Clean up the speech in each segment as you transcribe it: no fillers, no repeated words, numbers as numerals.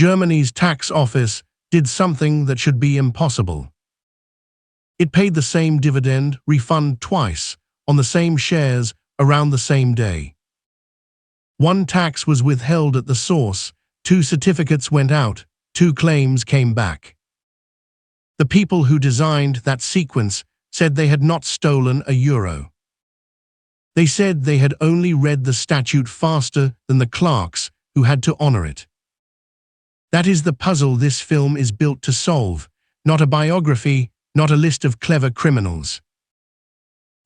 Germany's tax office did something that should be impossible. It paid the same dividend refund twice on the same shares around the same day. One tax was withheld at the source, 2 certificates went out, 2 claims came back. The people who designed that sequence said they had not stolen €1. They said they had only read the statute faster than the clerks who had to honor it. That is the puzzle this film is built to solve, not a biography, not a list of clever criminals.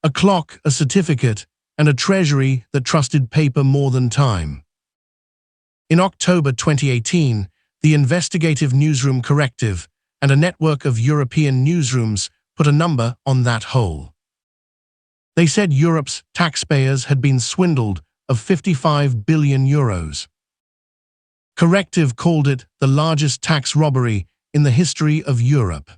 A clock, a certificate, and a treasury that trusted paper more than time. In October 2018, the investigative newsroom Corrective and a network of European newsrooms put a number on that hole. They said Europe's taxpayers had been swindled of €55 billion. Corrective called it the largest tax robbery in the history of Europe.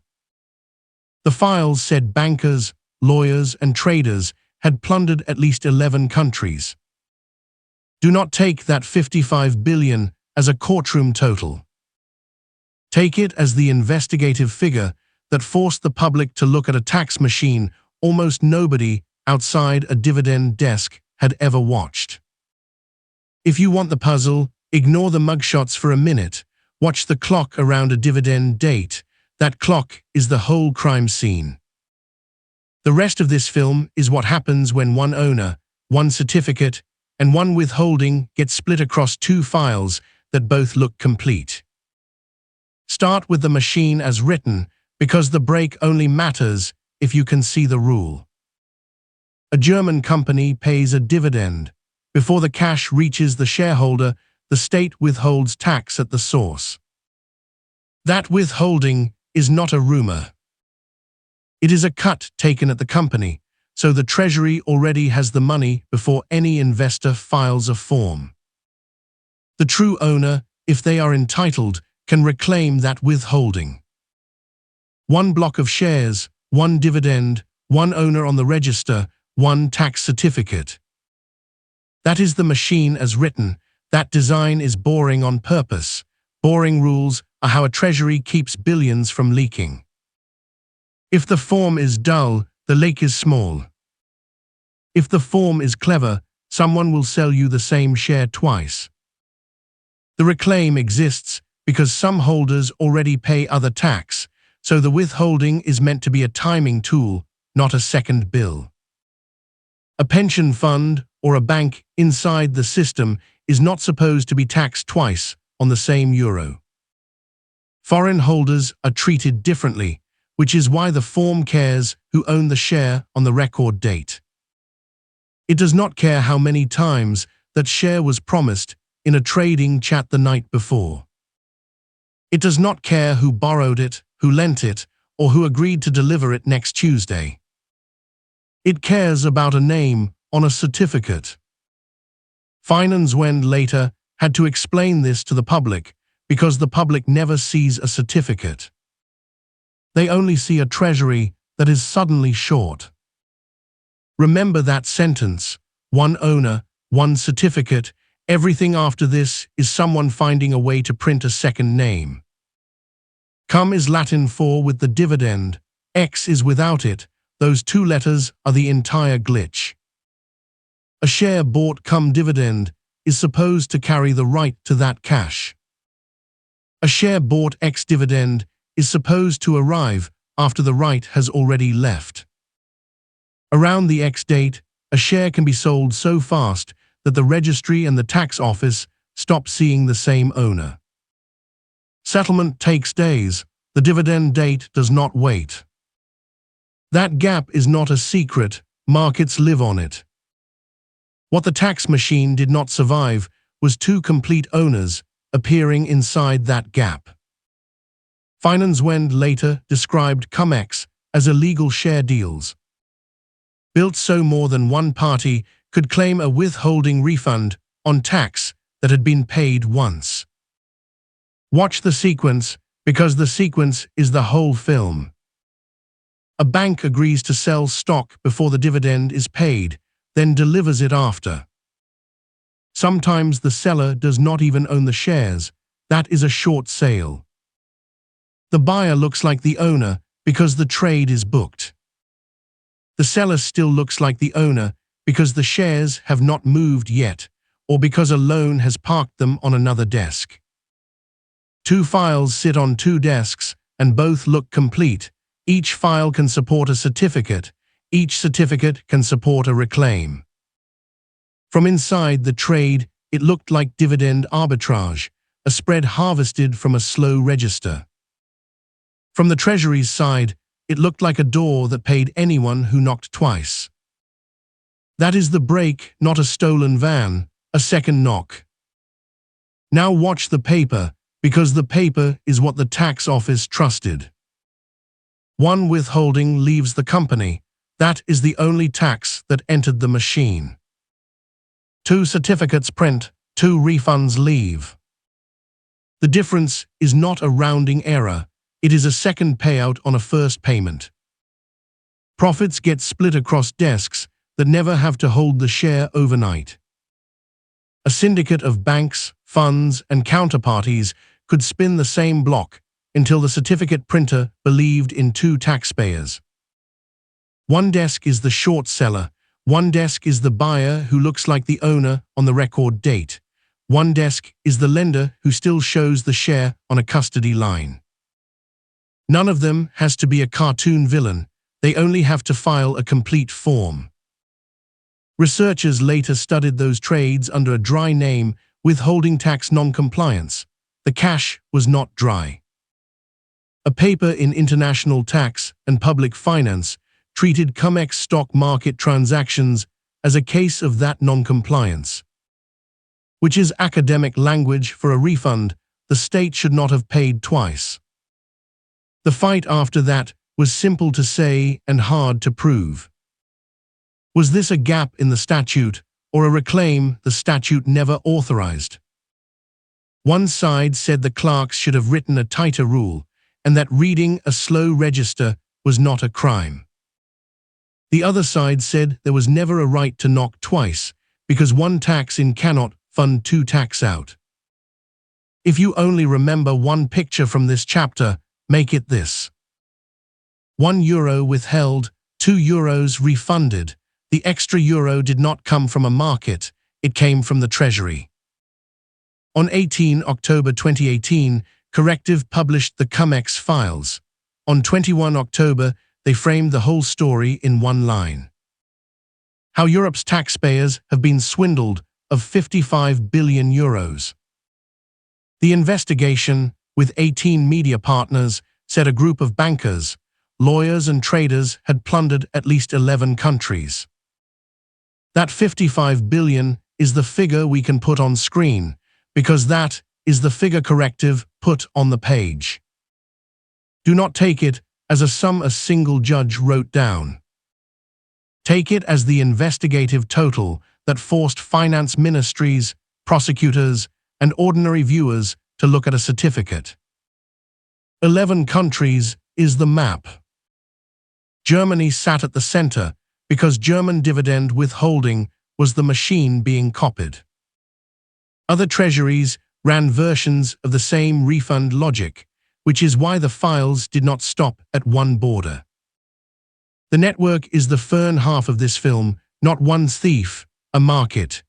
The files said bankers, lawyers, and traders had plundered at least 11 countries. Do not take that 55 billion as a courtroom total. Take it as the investigative figure that forced the public to look at a tax machine almost nobody outside a dividend desk had ever watched. If you want the puzzle, ignore the mugshots for a minute, watch the clock around a dividend date. That clock is the whole crime scene. The rest of this film is what happens when one owner, one certificate, and one withholding get split across 2 files that both look complete. Start with the machine as written, because the break only matters if you can see the rule. A German company pays a dividend. Before the cash reaches the shareholder, the state withholds tax at the source. That withholding is not a rumor. It is a cut taken at the company, so the Treasury already has the money before any investor files a form. The true owner, if they are entitled, can reclaim that withholding. 1 block of shares, 1 dividend, 1 owner on the register, 1 tax certificate. That is the machine as written. That design is boring on purpose. Boring rules are how a treasury keeps billions from leaking. If the form is dull, the lake is small. If the form is clever, someone will sell you the same share twice. The reclaim exists because some holders already pay other tax, so the withholding is meant to be a timing tool, not a second bill. A pension fund or a bank inside the system is not supposed to be taxed twice on the same euro. Foreign holders are treated differently, which is why the form cares who own the share on the record date. It does not care how many times that share was promised in a trading chat the night before. It does not care who borrowed it, who lent it, or who agreed to deliver it next Tuesday. It cares about a name on a certificate. Finanzwende later had to explain this to the public because the public never sees a certificate. They only see a treasury that is suddenly short. Remember that sentence: 1 owner, 1 certificate. Everything after this is someone finding a way to print a second name. Cum is Latin for with the dividend, X is without it. Those 2 letters are the entire glitch. A share bought cum dividend is supposed to carry the right to that cash. A share bought X dividend is supposed to arrive after the right has already left. Around the X date, a share can be sold so fast that the registry and the tax office stop seeing the same owner. Settlement takes days. The dividend date does not wait. That gap is not a secret. Markets live on it. What the tax machine did not survive was 2 complete owners appearing inside that gap. Finanzwende later described Cum-Ex as illegal share deals, built so more than one party could claim a withholding refund on tax that had been paid once. Watch the sequence, because the sequence is the whole film. A bank agrees to sell stock before the dividend is paid, then delivers it after. Sometimes the seller does not even own the shares, That is a short sale. The buyer looks like the owner because the trade is booked. The seller still looks like the owner because the shares have not moved yet, or because a loan has parked them on another desk. Two files sit on two desks and both look complete. Each file can support a certificate. Each certificate can support a reclaim. From inside the trade, it looked like dividend arbitrage, a spread harvested from a slow register. From the Treasury's side, it looked like a door that paid anyone who knocked twice. That is the break, not a stolen van, a second knock. Now watch the paper, because the paper is what the tax office trusted. One withholding leaves the company. That is the only tax that entered the machine. Two certificates print, two refunds leave. The difference is not a rounding error. It is a second payout on a first payment. Profits get split across desks that never have to hold the share overnight. A syndicate of banks, funds, and counterparties could spin the same block until the certificate printer believed in two taxpayers. One desk is the short seller, one desk is the buyer who looks like the owner on the record date, one desk is the lender who still shows the share on a custody line. None of them has to be a cartoon villain, they only have to file a complete form. Researchers later studied those trades under a dry name, withholding tax non-compliance. The cash was not dry. A paper in International Tax and Public Finance treated Cum-Ex stock market transactions as a case of that non-compliance, which is academic language for a refund the state should not have paid twice. The fight after that was simple to say and hard to prove. Was this a gap in the statute or a reclaim the statute never authorized? One side said the clerks should have written a tighter rule and that reading a slow register was not a crime. The other side said there was never a right to knock twice because one tax in cannot fund two tax out. If you only remember one picture from this chapter, make it this. €1 withheld, €2 refunded. The extra euro did not come from a market, it came from the Treasury. On 18 October 2018, Corrective published the Cum-Ex files. On 21 October, they framed the whole story in one line. How Europe's taxpayers have been swindled of €55 billion. The investigation, with 18 media partners, said a group of bankers, lawyers and traders had plundered at least 11 countries. That 55 billion is the figure we can put on screen, because that is the figure Corrective put on the page. Do not take it as a sum a single judge wrote down. Take it as the investigative total that forced finance ministries, prosecutors, and ordinary viewers to look at a certificate. 11 countries is the map. Germany sat at the center because German dividend withholding was the machine being copied. Other treasuries ran versions of the same refund logic, which is why the files did not stop at one border. The network is the fern half of this film, not one thief, a market.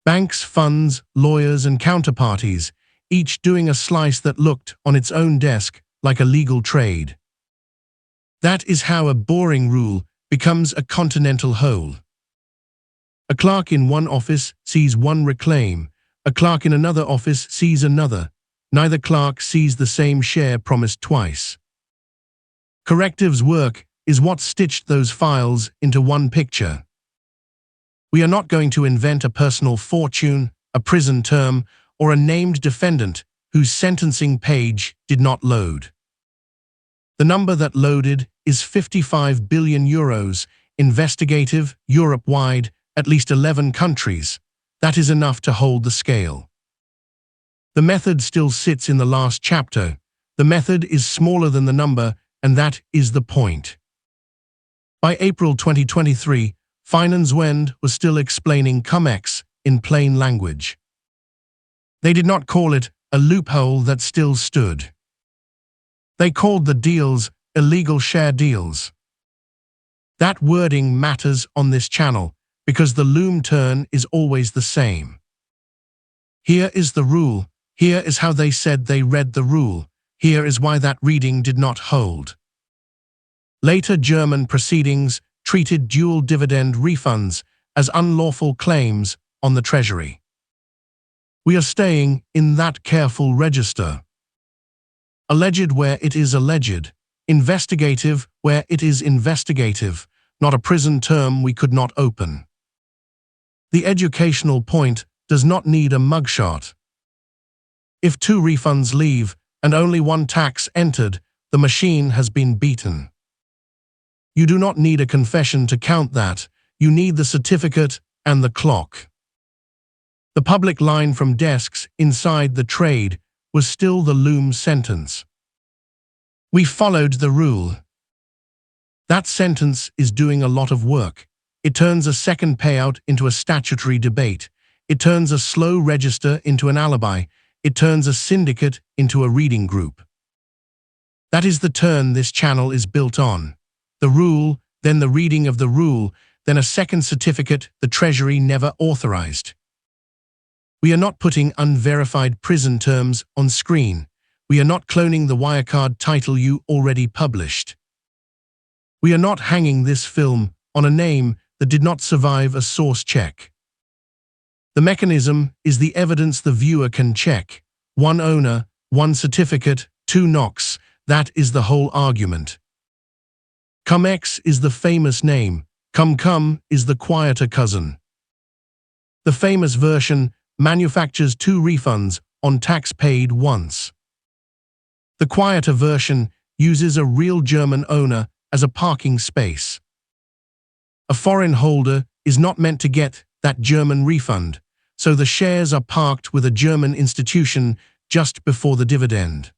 Banks, funds, lawyers, and counterparties, each doing a slice that looked on its own desk like a legal trade. That is how a boring rule becomes a continental whole. A clerk in one office sees one reclaim, a clerk in another office sees another. Neither clerk sees the same share promised twice. Corrective's work is what stitched those files into one picture. We are not going to invent a personal fortune, a prison term, or a named defendant whose sentencing page did not load. The number that loaded is €55 billion, investigative, Europe-wide, at least 11 countries. That is enough to hold the scale. The method still sits in the last chapter. The method is smaller than the number, and that is the point. By April 2023, Finanzwende was still explaining Cum-Ex in plain language. They did not call it a loophole that still stood. They called the deals illegal share deals. That wording matters on this channel because the loom turn is always the same. Here is the rule. Here is how they said they read the rule. Here is why that reading did not hold. Later German proceedings treated dual dividend refunds as unlawful claims on the Treasury. We are staying in that careful register. Alleged where it is alleged, investigative where it is investigative, not a prison term we could not open. The educational point does not need a mugshot. If 2 refunds leave and only 1 tax entered, the machine has been beaten. You do not need a confession to count that, you need the certificate and the clock. The public line from desks inside the trade was still the loom sentence. We followed the rule. That sentence is doing a lot of work. It turns a second payout into a statutory debate. It turns a slow register into an alibi. It turns a syndicate into a reading group. That is the turn this channel is built on. The rule, then the reading of the rule, then a second certificate the Treasury never authorized. We are not putting unverified prison terms on screen. We are not cloning the Wirecard title you already published. We are not hanging this film on a name that did not survive a source check. The mechanism is the evidence the viewer can check. 1 owner, 1 certificate, 2 knocks. That is the whole argument. Cum-Ex is the famous name. Cum-Cum is the quieter cousin. The famous version manufactures 2 refunds on tax paid once. The quieter version uses a real German owner as a parking space. A foreign holder is not meant to get that German refund, so the shares are parked with a German institution just before the dividend.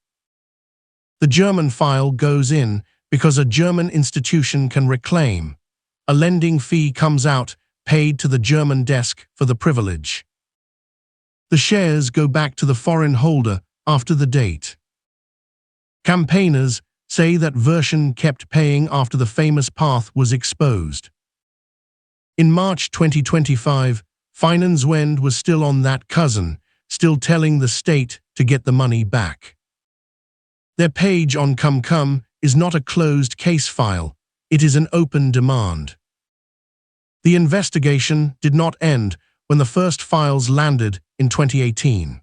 The German file goes in because a German institution can reclaim. A lending fee comes out, paid to the German desk for the privilege. The shares go back to the foreign holder after the date. Campaigners say that version kept paying after the famous path was exposed. In March 2025, Finanzwende was still on that cousin, still telling the state to get the money back. Their page on Cum-Cum is not a closed case file, it is an open demand. The investigation did not end when the first files landed in 2018.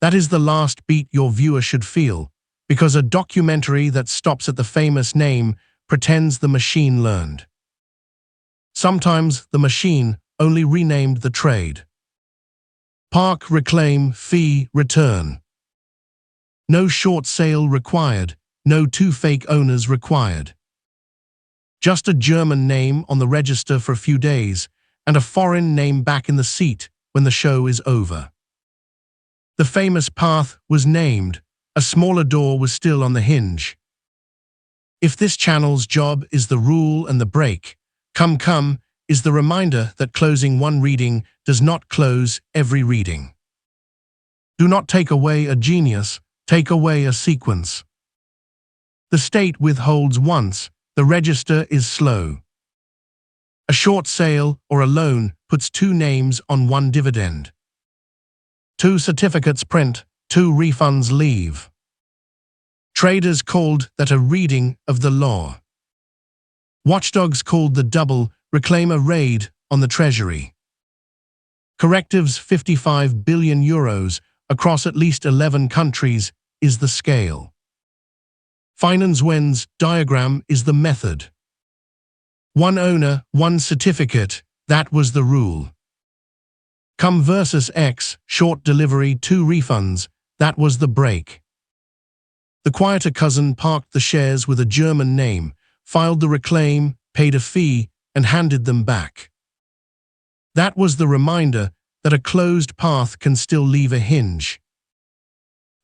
That is the last beat your viewer should feel, because a documentary that stops at the famous name pretends the machine learned. Sometimes the machine only renamed the trade. Park, reclaim, fee, return. No short sale required, no 2 fake owners required. Just a German name on the register for a few days, and a foreign name back in the seat when the show is over. The famous path was named, a smaller door was still on the hinge. If this channel's job is the rule and the break, Cum-Cum is the reminder that closing 1 reading does not close every reading. Do not take away a genius, take away a sequence. The state withholds once, the register is slow. A short sale or a loan puts 2 names on 1 dividend. 2 certificates print, 2 refunds leave. Traders called that a reading of the law. Watchdogs called the double reclaim a raid on the Treasury. Correctives 55 billion euros across at least 11 countries is the scale. Finanzwende's diagram is the method. 1 owner, 1 certificate, that was the rule. Cum versus X, short delivery, 2 refunds, that was the break. The quieter cousin parked the shares with a German name, filed the reclaim, paid a fee, and handed them back. That was the reminder that a closed path can still leave a hinge.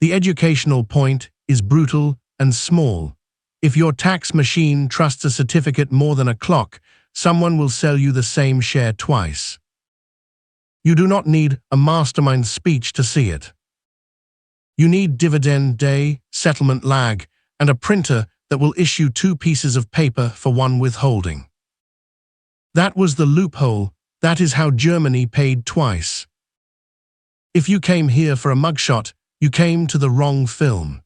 The educational point is brutal and small. If your tax machine trusts a certificate more than a clock, someone will sell you the same share twice. You do not need a mastermind speech to see it. You need dividend day, settlement lag, and a printer that will issue 2 pieces of paper for 1 withholding. That was the loophole. That is how Germany paid twice. If you came here for a mugshot, you came to the wrong film.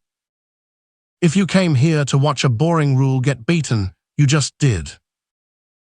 If you came here to watch a boring rule get beaten, you just did.